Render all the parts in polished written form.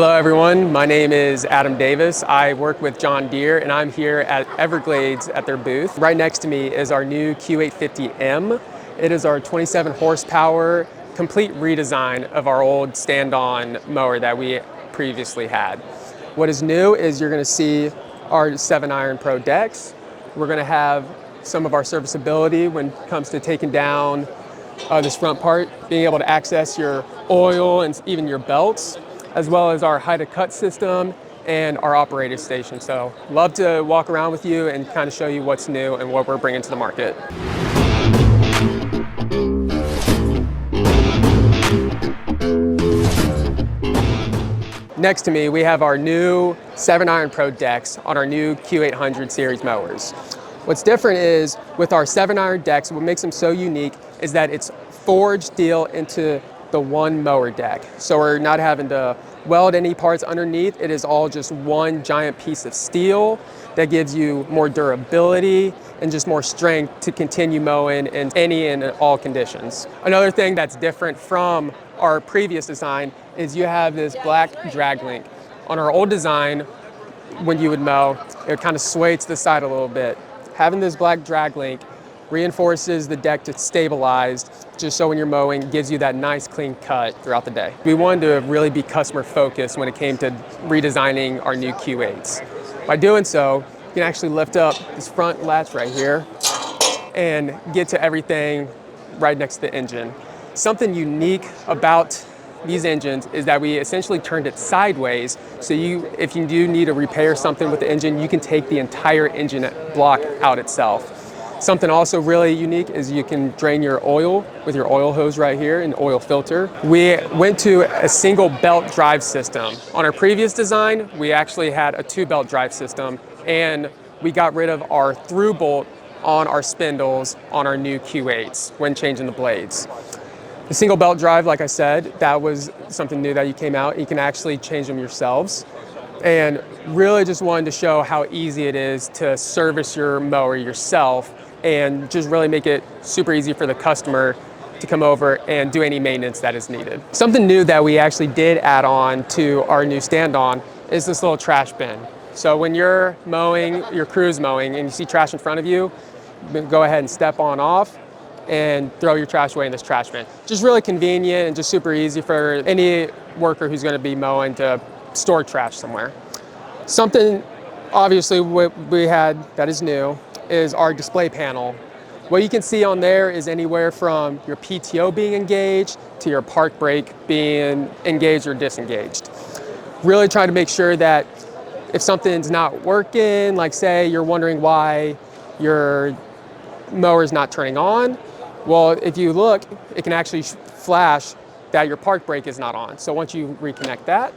Hello everyone, my name is Adam Davis. I work with John Deere and I'm here at Everglades at their booth. Right next to me is our new Q850M. It is our 27 horsepower, complete redesign of our old stand-on mower that we previously had. What is new is you're going to see our 7-iron Pro decks. We're going to have some of our serviceability when it comes to taking down this front part, being able to access your oil and even your belts, as well as our height of cut system and our operator station. So love to walk around with you and kind of show you what's new and what we're bringing to the market. Next to me, we have our new 7-iron Pro decks on our new Q800 series mowers. What's different is with our 7-iron decks, what makes them so unique is that it's forged steel into the one mower deck. So we're not having to weld any parts underneath. It is all just one giant piece of steel that gives you more durability and just more strength to continue mowing in any and all conditions. Another thing that's different from our previous design is you have this black drag link. On our old design, when you would mow, it would kind of sway to the side a little bit. Having this black drag link reinforces the deck to stabilize, just so when you're mowing, gives you that nice clean cut throughout the day. We wanted to really be customer focused when it came to redesigning our new Q8s. By doing so, you can actually lift up this front latch right here and get to everything right next to the engine. Something unique about these engines is that we essentially turned it sideways, so if you do need to repair something with the engine, you can take the entire engine block out itself. Something also really unique is you can drain your oil with your oil hose right here, an oil filter. We went to a single belt drive system. On our previous design, we actually had a 2-belt drive system, and we got rid of our through bolt on our spindles on our new Q8s when changing the blades. The single belt drive, like I said, that was something new that you came out. You can actually change them yourselves. And really just wanted to show how easy it is to service your mower yourself and just really make it super easy for the customer to come over and do any maintenance that is needed. Something new that we actually did add on to our new stand-on is this little trash bin. So when you're mowing, your crew's mowing, and you see trash in front of you, go ahead and step on off and throw your trash away in this trash bin. Just really convenient and just super easy for any worker who's gonna be mowing to store trash somewhere. Something obviously we had that is new is our display panel. What you can see on there is anywhere from your PTO being engaged to your park brake being engaged or disengaged. Really try to make sure that if something's not working, like say you're wondering why your mower is not turning on, well, if you look, it can actually flash that your park brake is not on. So once you reconnect that,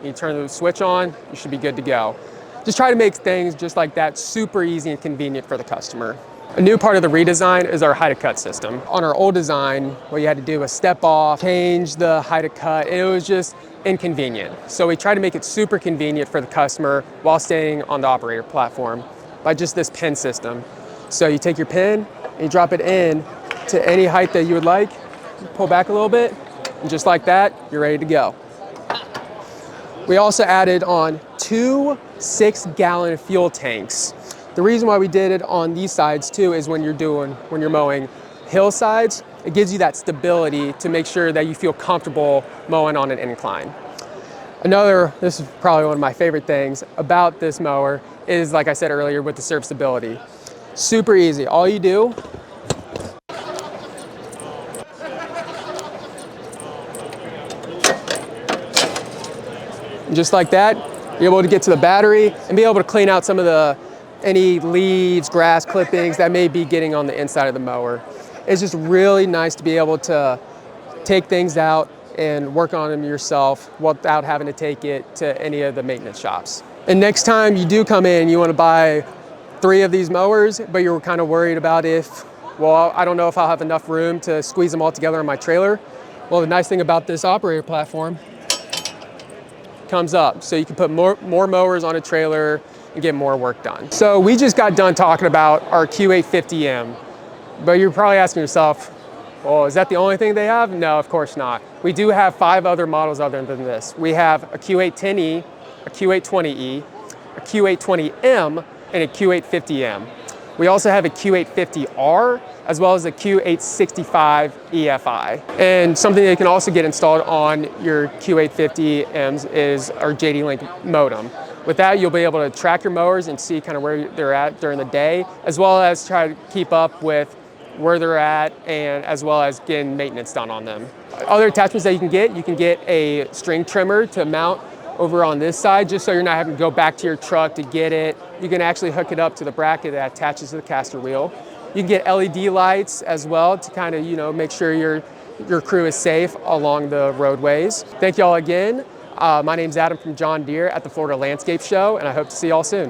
you turn the switch on, you should be good to go. Just try to make things just like that super easy and convenient for the customer. A new part of the redesign is our height of cut system. On our old design, what you had to do was step off, change the height of cut, and it was just inconvenient. So we try to make it super convenient for the customer while staying on the operator platform by just this pin system. So you take your pin and you drop it in to any height that you would like, you pull back a little bit, and just like that, you're ready to go. We also added on 2 6-gallon fuel tanks. The reason why we did it on these sides too is when you're mowing hillsides, it gives you that stability to make sure that you feel comfortable mowing on an incline. This is probably one of my favorite things about this mower is, like I said earlier, with the serviceability. Super easy. All you do just like that, you're able to get to the battery and be able to clean out some of any leaves, grass clippings that may be getting on the inside of the mower. It's just really nice to be able to take things out and work on them yourself without having to take it to any of the maintenance shops. And next time you do come in, you want to buy 3 of these mowers, but you're kind of worried about I don't know if I'll have enough room to squeeze them all together in my trailer. Well, the nice thing about this operator platform comes up, so you can put more mowers on a trailer and get more work done. So we just got done talking about our Q850M, but you're probably asking yourself, Well, is that the only thing they have? No, of course not. We do have 5 other models other than this. We have a Q810E, a Q820E, a Q820M, and a Q850M. We also have a Q850R, as well as a Q865 EFI. And something that you can also get installed on your Q850Ms is our JD Link modem. With that, you'll be able to track your mowers and see kind of where they're at during the day, as well as try to keep up with where they're at, and as well as getting maintenance done on them. Other attachments that you can get a string trimmer to mount over on this side, just so you're not having to go back to your truck to get it. You can actually hook it up to the bracket that attaches to the caster wheel. You can get LED lights as well to kind of, make sure your crew is safe along the roadways. Thank you all again. My name's Adam from John Deere at the Florida Landscape Show, and I hope to see y'all soon.